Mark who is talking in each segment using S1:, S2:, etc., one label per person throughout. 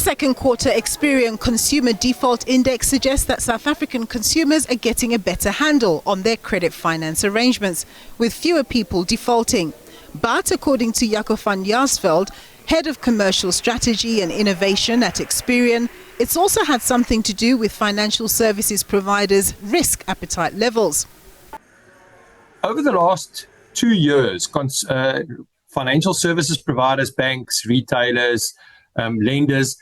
S1: second quarter Experian Consumer Default Index suggests that South African consumers are getting a better handle on their credit finance arrangements, with fewer people defaulting. But according to Jaco van Jaarsveld, head of commercial strategy and innovation at Experian, it's also had something to do with financial services providers' risk appetite levels.
S2: Over the last 2 years, financial services providers, banks, retailers, lenders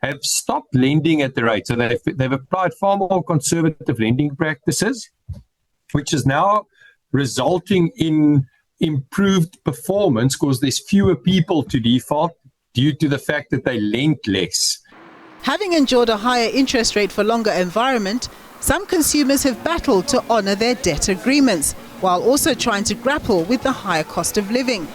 S2: have stopped lending at the rate. So they've applied far more conservative lending practices, which is now resulting in improved performance because there's fewer people to default due to the fact that they lend less.
S1: Having endured a higher interest rate for longer environment, some consumers have battled to honour their debt agreements, while also trying to grapple with the higher cost of living.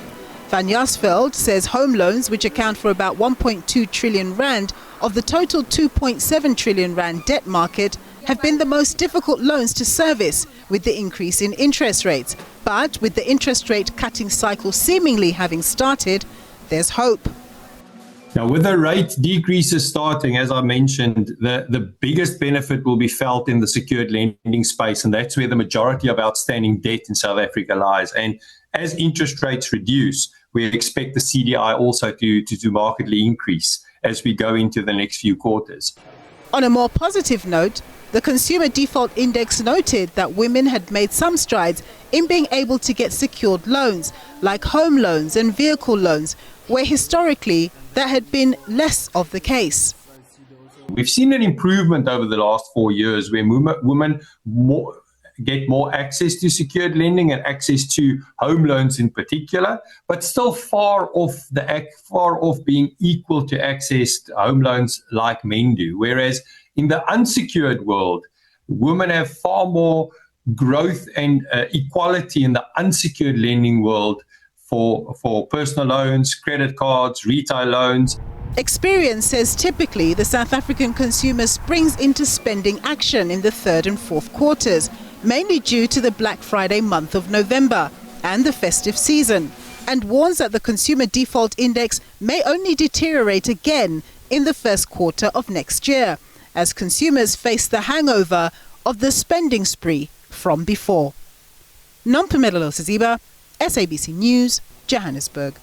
S1: Van Jaarsveld says home loans, which account for about 1.2 trillion rand of the total 2.7 trillion rand debt market, have been the most difficult loans to service with the increase in interest rates. But with the interest rate cutting cycle seemingly having started, there's hope.
S2: Now, with the rate decreases starting, as I mentioned, the biggest benefit will be felt in the secured lending space, and that's where the majority of outstanding debt in South Africa lies. And as interest rates reduce, we expect the CDI also to markedly increase as we go into the next few quarters.
S1: On a more positive note, the Consumer Default Index noted that women had made some strides in being able to get secured loans, like home loans and vehicle loans, where historically that had been less of the case.
S2: We've seen an improvement over the last 4 years where women get more access to secured lending and access to home loans in particular, but still far off being equal to access to home loans like men do. Whereas in the unsecured world, women have far more growth and equality in the unsecured lending world for personal loans, credit cards, retail loans.
S1: Experian says typically the South African consumer springs into spending action in the third and fourth quarters, mainly due to the Black Friday month of November and the festive season, and warns that the Consumer Default Index may only deteriorate again in the first quarter of next year, as consumers face the hangover of the spending spree from before. Nompumelelo Siziba, SABC News, Johannesburg.